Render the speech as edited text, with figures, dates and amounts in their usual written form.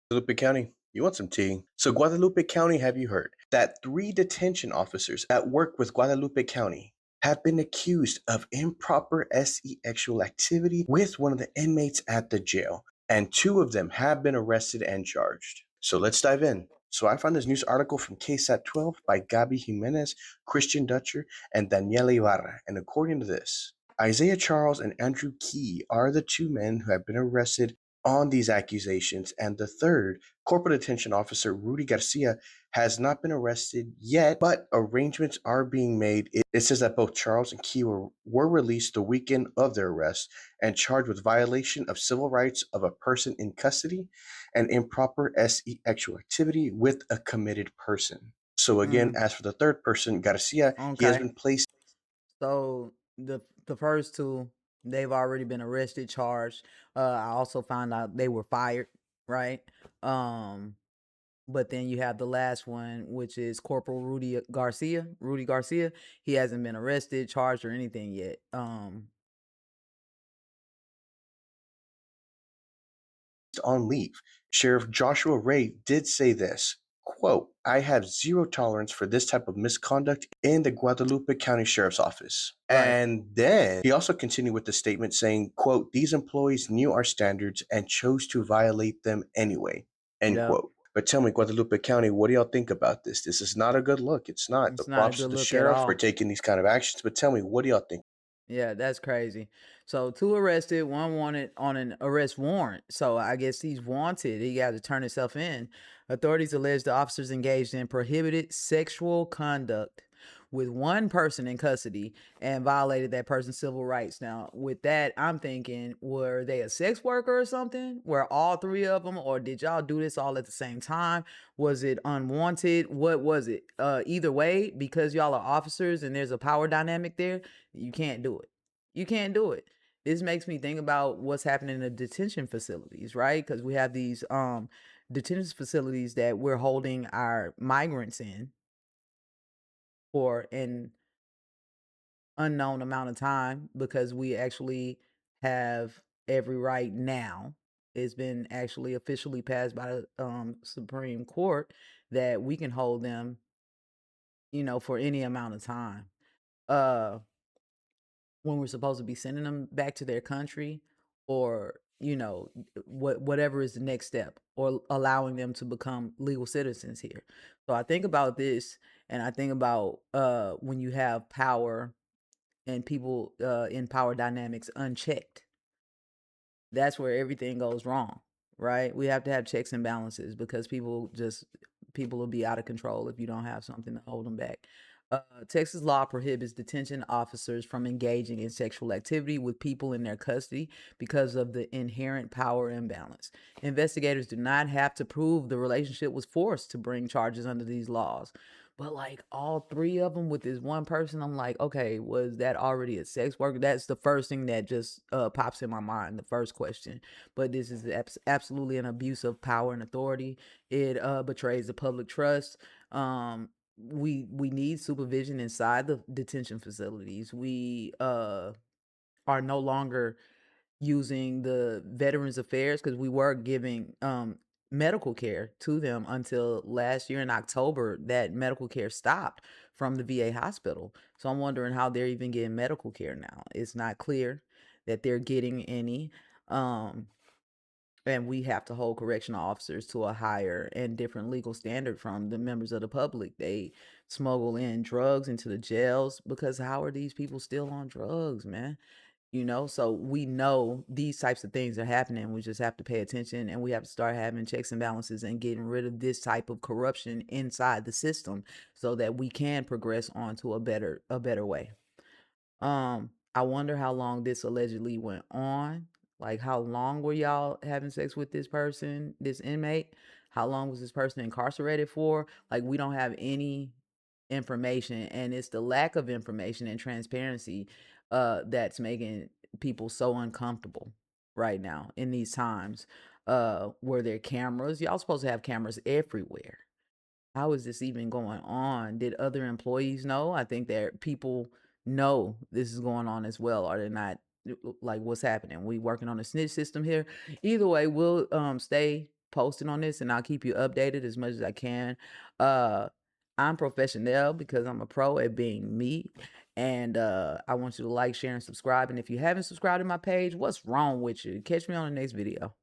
Guadalupe County. You want some tea? So, Guadalupe County, have you heard that three detention officers that work with Guadalupe County have been accused of improper sexual activity with one of the inmates at the jail, and two of them have been arrested and charged. So, let's dive in. So, I found this news article from KSAT 12 by Gabi Jimenez, Christian Dutcher, and Daniela Ibarra. And according to this, Isaiah Charles and Andrew Key are the two men who have been arrested on these accusations, and the third, corporate detention officer Rudy Garcia, has not been arrested yet, but arrangements are being made. It says that both Charles and Key were released the weekend of their arrest and charged with violation of civil rights of a person in custody and improper sexual activity with a committed person. So again, Mm, as for the third person, Garcia, he has okay. been placed So the first two, they've already been arrested, charged. I also found out they were fired, right? Um, but then you have the last one, which is Corporal Rudy Garcia. Rudy Garcia, he hasn't been arrested, charged, or anything yet. on leave. Sheriff Joshua Ray did say this, quote, I have zero tolerance for this type of misconduct in the Guadalupe County Sheriff's Office. Right. And then he also continued with the statement saying, quote, these employees knew our standards and chose to violate them anyway, end Yep. quote. But tell me, Guadalupe County, what do y'all think about this? This is not a good look. It's not. The It's not a props to good the look at sheriff for all. taking these kind of actions. But tell me, what do y'all think? Yeah, that's crazy. So two arrested, one wanted on an arrest warrant. So I guess he's wanted. He got to turn himself in. Authorities allege the officers engaged in prohibited sexual conduct with one person in custody and violated that person's civil rights. Now, with that, I'm thinking, were they a sex worker or something? Were all three of them, or did y'all do this all at the same time? Was it unwanted? What was it? Either way, because y'all are officers and there's a power dynamic there, you can't do it. You can't do it. This makes me think about what's happening in the detention facilities, right? Because we have these detention facilities that we're holding our migrants in for an unknown amount of time because we actually have every right now. It's been actually officially passed by the Supreme Court that we can hold them, for any amount of time. Uh when we're supposed to be sending them back to their country, or whatever is the next step, or allowing them to become legal citizens here. So I think about this, and I think about when you have power and people in power dynamics unchecked, that's where everything goes wrong, right? We have to have checks and balances because people will be out of control if you don't have something to hold them back. Texas law prohibits detention officers from engaging in sexual activity with people in their custody because of the inherent power imbalance. Investigators do not have to prove the relationship was forced to bring charges under these laws. But like all three of them with this one person, I'm like, okay, was that already a sex worker? That's the first thing that just pops in my mind, the first question. But this is absolutely an abuse of power and authority. It betrays the public trust. We need supervision inside the detention facilities. We are no longer using the Veterans Affairs because we were giving medical care to them until last year in October. That medical care stopped from the VA hospital. So I'm wondering how they're even getting medical care now. It's not clear that they're getting any. Um, and we have to hold correctional officers to a higher and different legal standard from the members of the public. They smuggle in drugs into the jails because how are these people still on drugs, man? So we know these types of things are happening. We just have to pay attention, and we have to start having checks and balances and getting rid of this type of corruption inside the system so that we can progress on to a better way. I wonder how long this allegedly went on. Like, how long were y'all having sex with this person, this inmate? How long was this person incarcerated for? Like, we don't have any information, and it's the lack of information and transparency that's making people so uncomfortable right now in these times. Were there cameras? Y'all supposed to have cameras everywhere. How is this even going on? Did other employees know? I think that people know this is going on as well. Are they not like what's happening? We working on a snitch system here. Either way, we'll stay posting on this, and I'll keep you updated as much as I can. Uh, I'm professional because I'm a pro at being me. And I want you to like, share, and subscribe. And if you haven't subscribed to my page, what's wrong with you? Catch me on the next video.